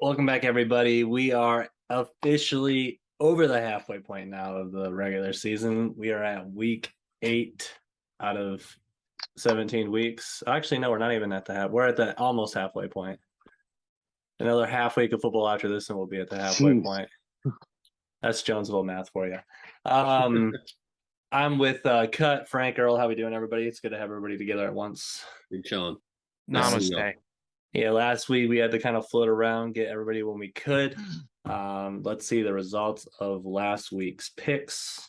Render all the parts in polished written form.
Welcome back, everybody. We are officially over the halfway point now of the regular season. We are at week 8 out of 17 weeks. Actually, no, we're not even at the half. We're at the almost halfway point. Another half week of football after this, and we'll be at the halfway Jeez. point. That's Jonesville math for you. I'm with Cut, Frank, Earl. How we doing, everybody? It's good to have everybody together at once. You're chilling. Namaste. Yeah, last week we had to kind of float around, get everybody when we could. Let's see the results of last week's picks.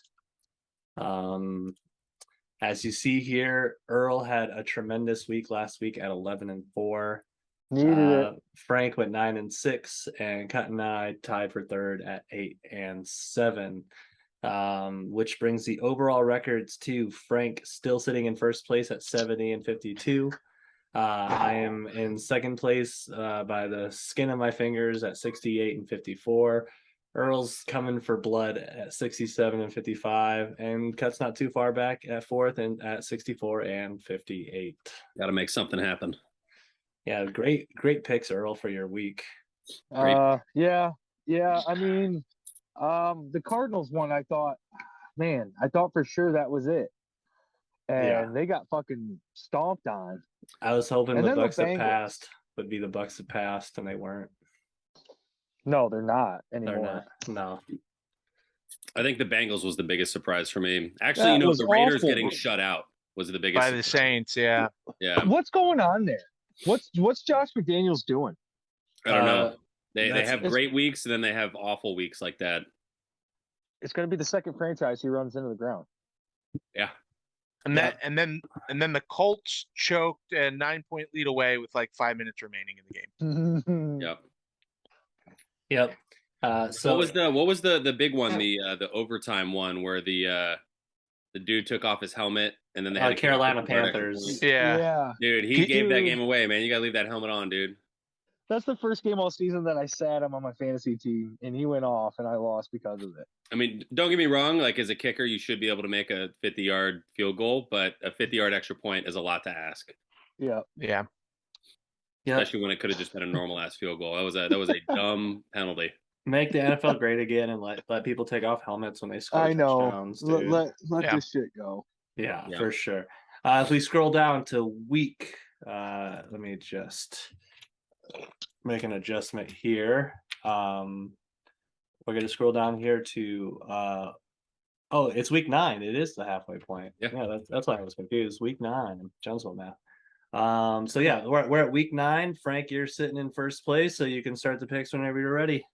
As you see here, Earl had a tremendous week last week at 11-4. Needed it. Frank went 9-6, and Cut and I tied for third at 8-7. Which brings the overall records to Frank still sitting in first place at 70-52. I am in second place by the skin of my fingers at 68-54. Earl's coming for blood at 67-55, and Cut's not too far back at fourth and at 64-58. Got to make something happen. Yeah, great picks, Earl, for your week. Yeah. I mean, the Cardinals one, I thought for sure that was it, and they got fucking stomped on. I was hoping And the then the Bucks that Bengals. passed would be the Bucks that passed, and they weren't. No, they're not They're anymore. not. No. I think the Bengals was the biggest surprise for me. Actually, That was the Raiders awful. getting shut out was the biggest By the surprise. Saints, yeah. Yeah, What's going on there? What's Josh McDaniels doing? I don't know. They that's- have great weeks and then they have awful weeks like that. It's going to be the second franchise he runs into the ground. Yeah, And then the Colts choked a 9-point lead away with like 5 minutes remaining in the game. yeah. Yep. So What was the big one? The overtime one where the dude took off his helmet and then they had to Carolina kick the extra Panthers. point. Yeah. Dude, he gave that game away, man. You gotta leave that helmet on, dude. That's the first game all season that I sat him on my fantasy team, and he went off, and I lost because of it. I mean, don't get me wrong. Like as a kicker, you should be able to make a 50-yard field goal, but a 50-yard extra point is a lot to ask, Yeah. Yeah. especially when it could have just been a normal ass field goal. That was a dumb penalty. Make the NFL great again and let people take off helmets when they score I know. touchdowns. Dude. Let Yeah. this shit go. Yeah, Yeah. for sure. If we scroll down to week, let me just make an adjustment here. We're going to scroll down here to it's week 9. It is the halfway point. Yeah. That's why I was confused. Week 9, Jonesville math. So yeah, we're at week 9. Frank, you're sitting in first place, so you can start the picks whenever you're ready.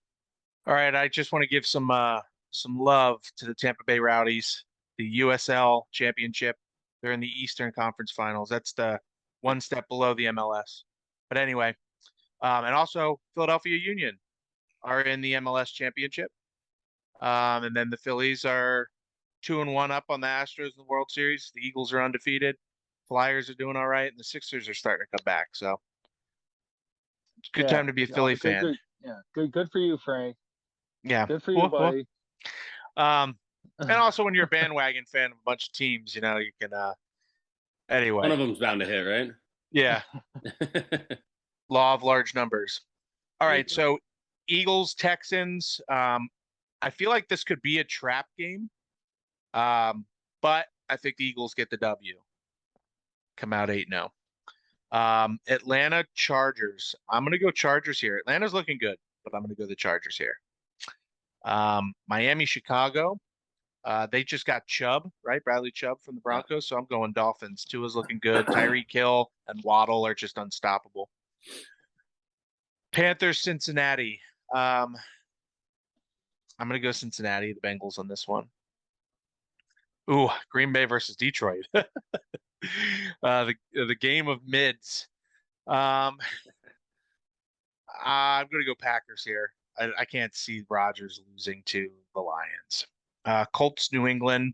All right. I just want to give some love to the Tampa Bay Rowdies, the USL Championship. They're in the Eastern Conference Finals. That's the one step below the MLS. But anyway, and also Philadelphia Union are in the MLS Championship. And then the Phillies are 2-1 up on the Astros in the World Series. The Eagles are undefeated. Flyers are doing all right, and the Sixers are starting to come back. So it's a good time to be a Philly fan. Good. Yeah, good for you, Frank. Yeah. Good for you, buddy. And also when you're a bandwagon fan of a bunch of teams, you can anyway. One of them's bound to hit, right? Yeah. Law of large numbers. All right, so Eagles, Texans. I feel like this could be a trap game. But I think the Eagles get the W. Come out 8-0. Atlanta Chargers. I'm going to go Chargers here. Atlanta's looking good, but I'm going to go the Chargers here. Miami, Chicago. They just got Chubb, right? Bradley Chubb from the Broncos. So I'm going Dolphins. Tua's looking good. Tyreek Hill and Waddle are just unstoppable. Panthers, Cincinnati. I'm going to go Cincinnati, the Bengals on this one. Ooh, Green Bay versus Detroit. The game of mids. I'm going to go Packers here. I can't see Rodgers losing to the Lions. Colts, New England.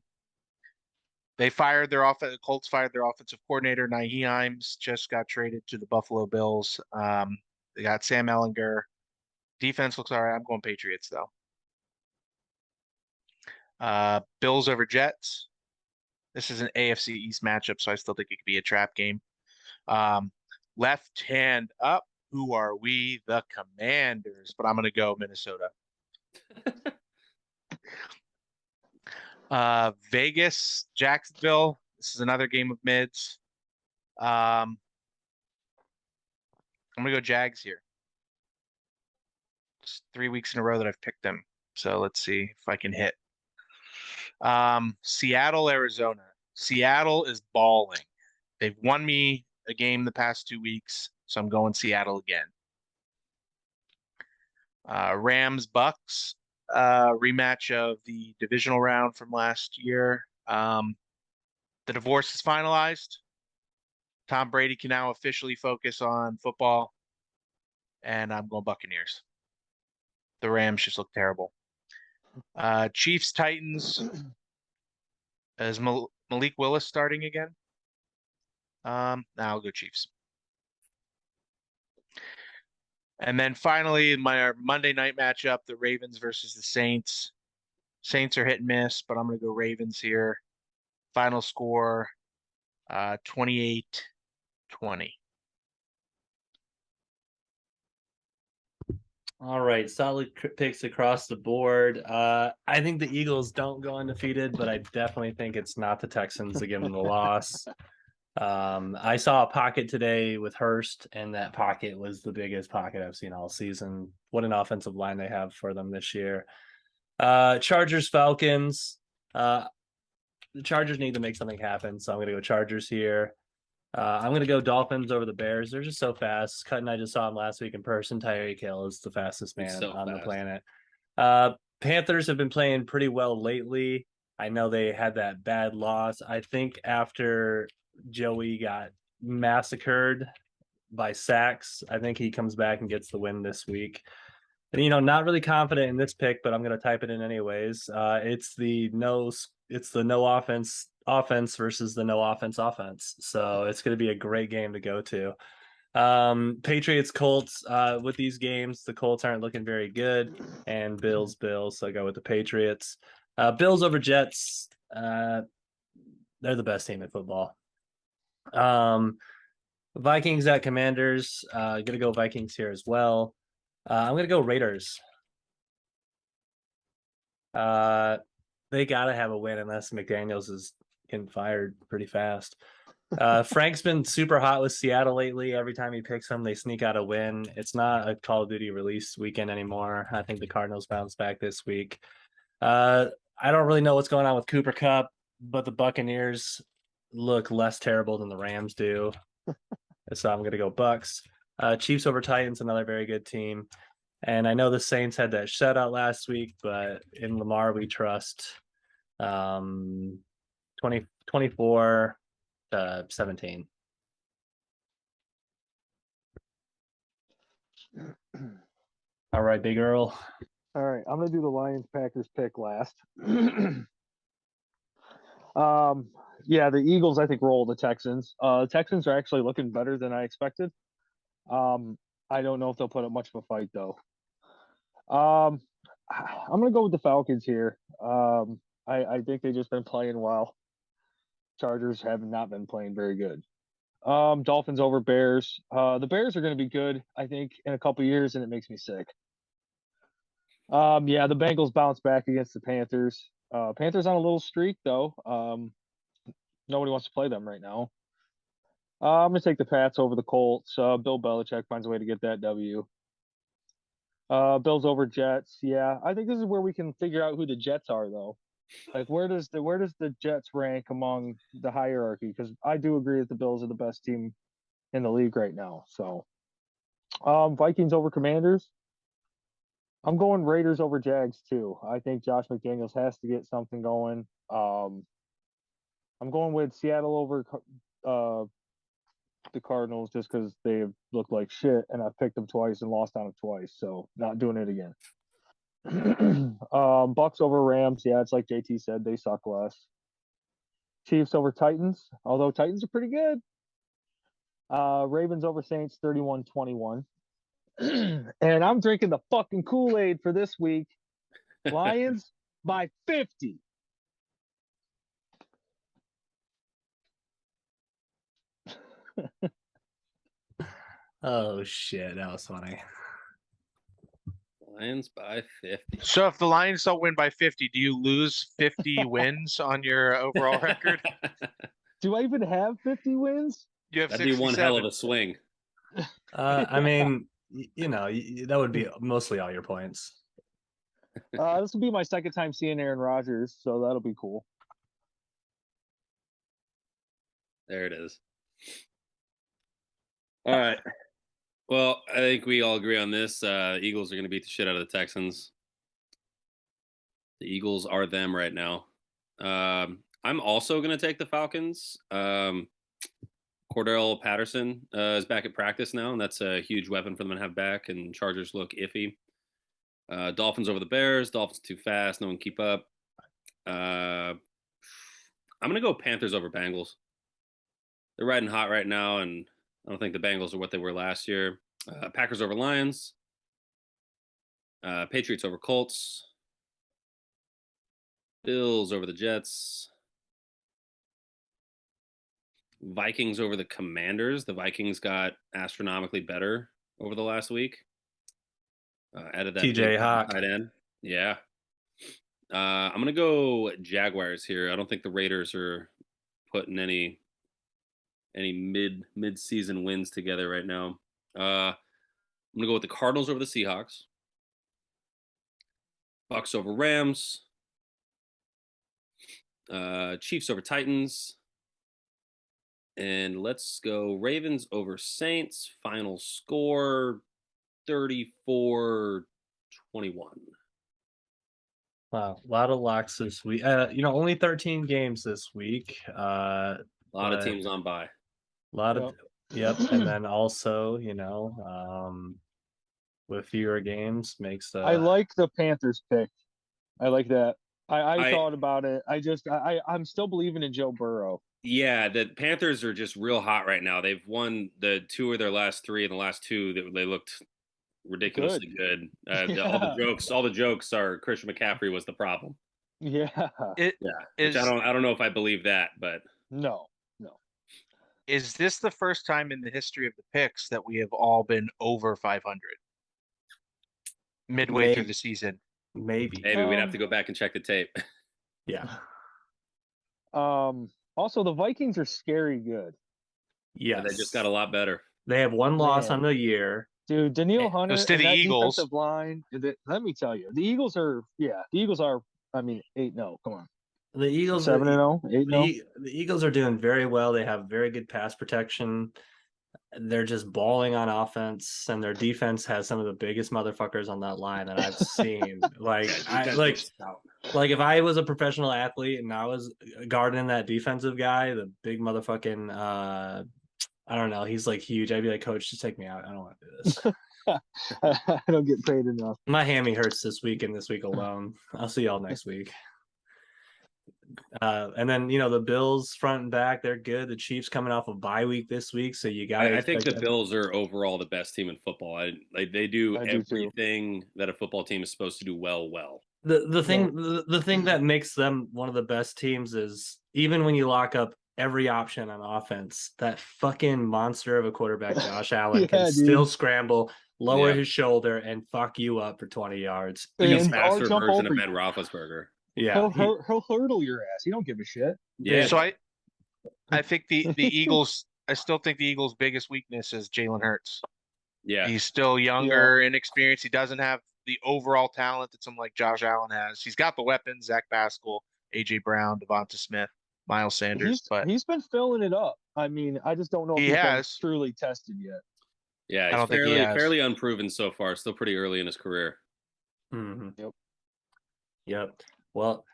They fired their Colts fired their offensive coordinator. Nyheim Hines just got traded to the Buffalo Bills. They got Sam Ehlinger. Defense looks all right. I'm going Patriots though. Bills over Jets. This is an AFC East matchup, so I still think it could be a trap game. Left hand up. who are we? The Commanders, but I'm going to go Minnesota. Vegas, Jacksonville. This is another game of mids. I'm going to go Jags here. It's 3 weeks in a row that I've picked them. So let's see if I can hit. Seattle, Arizona. Seattle is balling. They've won me a game the past 2 weeks, so I'm going Seattle again. Rams, Bucks, rematch of the divisional round from last year. The divorce is finalized. Tom Brady can now officially focus on football, and I'm going Buccaneers. The Rams just look terrible. Chiefs, Titans. Is Malik Willis starting again? Now I'll go Chiefs. And then finally, my Monday night matchup, the Ravens versus the Saints. Saints are hit and miss, but I'm going to go Ravens here. Final score, 28-20. All right, solid picks across the board. I think the Eagles don't go undefeated, but I definitely think it's not the Texans that give them the loss. I saw a pocket today with Hurst, and that pocket was the biggest pocket I've seen all season. What an offensive line they have for them this year. Chargers, Falcons. The Chargers need to make something happen, so I'm going to go Chargers here. I'm going to go Dolphins over the Bears. They're just so fast. Cut and I just saw him last week in person. Tyreek Hill is the fastest man on the planet. Panthers have been playing pretty well lately. I know they had that bad loss. I think after Joey got massacred by sacks, I think he comes back and gets the win this week. And, not really confident in this pick, but I'm going to type it in anyways. It's the no offense versus the no offense. So it's going to be a great game to go to. Patriots, Colts, with these games, the Colts aren't looking very good, and Bills, so I go with the Patriots. Bills over Jets. They're the best team in football. Vikings at Commanders. Gonna go Vikings here as well. I'm gonna go Raiders. They gotta have a win unless McDaniels is getting fired pretty fast. Frank's been super hot with Seattle lately. Every time he picks them, they sneak out a win. It's not a Call of Duty release weekend anymore. I think the Cardinals bounce back this week. I don't really know what's going on with Cooper Kupp, but the Buccaneers look less terrible than the Rams do. So I'm going to go Bucks. Chiefs over Titans, another very good team. And I know the Saints had that shutout last week, but in Lamar we trust. 24-17. All right, Big Earl. All right, I'm gonna do the Lions Packers pick last. Yeah, the Eagles I think roll the Texans. Texans are actually looking better than I expected. I don't know if they'll put up much of a fight though. I'm gonna go with the Falcons here. I think they've just been playing well. Chargers have not been playing very good. Dolphins over Bears. The Bears are going to be good, I think, in a couple years, and it makes me sick. Yeah, the Bengals bounce back against the Panthers. Panthers on a little streak though. Nobody wants to play them right now. I'm gonna take the Pats over the Colts. Bill Belichick finds a way to get that W. Bills over Jets. Yeah, I think this is where we can figure out who the Jets are though. Like where does the Jets rank among the hierarchy? Because I do agree that the Bills are the best team in the league right now. So Vikings over Commanders. I'm going Raiders over Jags too. I think Josh McDaniels has to get something going. I'm going with Seattle over the Cardinals just because they look like shit, and I've picked them twice and lost on them twice, so not doing it again. Bucks over Rams. Yeah, it's like JT said, they suck less. Chiefs over Titans, although Titans are pretty good. Ravens over Saints 31-21. And I'm drinking the fucking Kool-Aid for this week. Lions by 50. Oh shit, that was funny. Lions by 50. So if the Lions don't win by 50, do you lose 50 wins on your overall record? Do I even have 50 wins? You have That'd be one hell of 67. a swing. I mean, that would be mostly all your points. This will be my second time seeing Aaron Rodgers, so that'll be cool. There it is. All right. Well, I think we all agree on this. Eagles are going to beat the shit out of the Texans. The Eagles are them right now. I'm also going to take the Falcons. Cordell Patterson is back at practice now, and that's a huge weapon for them to have back. And Chargers look iffy. Dolphins over the Bears. Dolphins too fast. No one can keep up. I'm going to go Panthers over Bengals. They're riding hot right now, and I don't think the Bengals are what they were last year. Packers over Lions. Patriots over Colts. Bills over the Jets. Vikings over the Commanders. The Vikings got astronomically better over the last week. Added that TJ big Hawk. tight end. Yeah. I'm gonna go Jaguars here. I don't think the Raiders are putting any mid-season wins together right now. I'm gonna go with the Cardinals over the Seahawks. Bucks over Rams. Chiefs over Titans. And let's go Ravens over Saints. Final score 34-21. Wow, a lot of locks this week. Only 13 games this week. A lot of But- teams on bye. A lot of Yep. and then also, with fewer games makes the I like the Panthers pick. I like that. I I- thought about it. I'm still believing in Joe Burrow. Yeah, the Panthers are just real hot right now. They've won the 2 of their last 3, and the last 2 that they looked ridiculously good. All the jokes are Christian McCaffrey was the problem. Yeah. Yeah, which Is I don't know if I believe that, but No. is this the first time in the history of the picks that we have all been over 500 midway through Maybe. the season? maybe. maybe we'd have to go back and check the tape. Yeah. Also the Vikings are scary good. Yes. They just got a lot better. They have one loss Man. on the year. Dude, Daniil Hunter Goes to and the that Eagles. defensive line. Let me tell you, the Eagles are 8-0. Come on. The Eagles 7-0, 8-0. the Eagles are doing very well. They have very good pass protection. They're just balling on offense, and their defense has some of the biggest motherfuckers on that line that I've seen. Like if I was a professional athlete and I was guarding that defensive guy, the big motherfucking I don't know, he's like huge. I'd be like, Coach, just take me out. I don't want to do this. I don't get paid enough. My hammy hurts this week and this week alone. I'll see y'all next week. And then the Bills front and back, they're good. The Chiefs coming off a bye week this week, so you got. I think the Bills are overall the best team in football. They do I do too. everything that a football team is supposed to do well. The thing that makes them one of the best teams is even when you lock up every option on offense, that fucking monster of a quarterback, Josh Allen, Yeah, can dude. still scramble, lower Yeah. his shoulder, and fuck you up for 20 yards. Like a And faster or jump version of over Ben you. Roethlisberger. Yeah, He'll hurdle your ass. He don't give a shit. Yeah. So I think the Eagles. I still think the Eagles' biggest weakness is Jalen Hurts. Yeah. He's still younger, inexperienced. He doesn't have the overall talent that someone like Josh Allen has. He's got the weapons: Zach Pascal, AJ Brown, Devonta Smith, Miles Sanders. But He's been filling it up. I mean, I just don't know if He he's been has. truly tested yet. Yeah, I he's don't think he has. fairly unproven so far. Still pretty early in his career. Mhm. Yep. Yep. Well,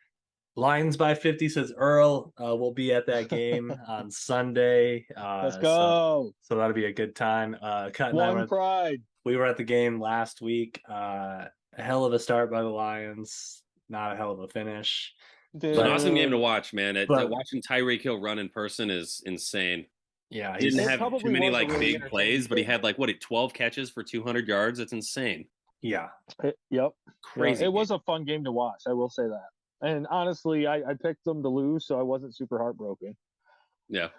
Lions by 50 says Earl. We'll be at that game on Sunday. Let's go. So that'll be a good time. Cut and I One pride. we were at the game last week. A hell of a start by the Lions. Not a hell of a finish. It's an awesome game to watch, man. But- Watching Tyreek Hill run in person is insane. Yeah, He didn't It have probably too many was a like really big entertaining plays, but he game. had like 12 catches for 200 yards. It's insane. yeah. Yep. Crazy. It was a fun game to watch. I will say that. And honestly, I picked them to lose, so I wasn't super heartbroken. Yeah.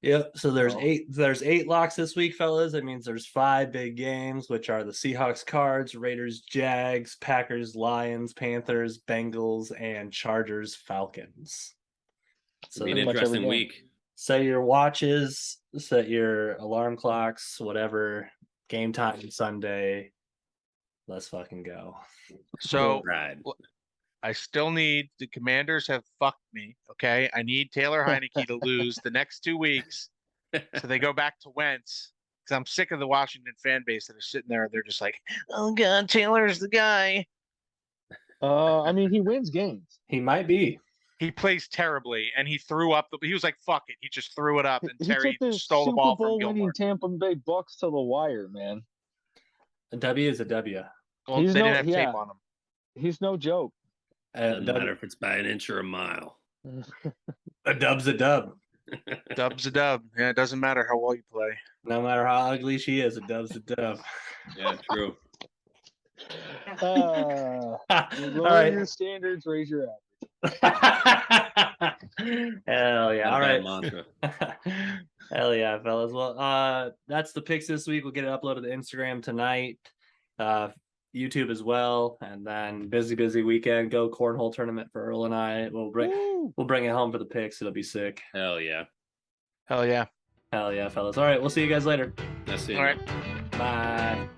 Yep. So there's Oh. eight locks this week, fellas. That means there's 5 big games, which are the Seahawks, Cards, Raiders, Jags, Packers, Lions, Panthers, Bengals, and Chargers, Falcons. It'll be an Pretty much every interesting game. week. Set your watches, set your alarm clocks, whatever. Game time Sunday. Let's fucking go. So Right. I still need the Commanders have fucked me. Okay, I need Taylor Heineke to lose the next 2 weeks, so they go back to Wentz. Because I'm sick of the Washington fan base that are sitting there. They're just like, "Oh God, Taylor's the guy." I mean, he wins games. He might be. He plays terribly, and he threw up. He was like, "Fuck it." He just threw it up, and He Terry took the stole the Super ball Bowl from winning Gilmore. Tampa Bay Bucks to the wire, man. A W is a W. Well, He's they didn't no- have yeah. tape on him. He's no joke. Doesn't matter if it's by an inch or a mile. A dub's a dub. Dub's a dub. Yeah, it doesn't matter how well you play. No matter how ugly she is, a dub's a dub. Yeah, true. Lower All right. your standards, raise your average. Hell yeah. Not a All bad right. mantra. Hell yeah, fellas. Well, that's the picks this week. We'll get it uploaded to Instagram tonight, YouTube as well, and then busy weekend. Go cornhole tournament for Earl and I. We'll bring it home for the picks. It'll be sick. Hell yeah. Hell yeah. Hell yeah, fellas. All right, we'll see you guys later. That's it. All right. Bye.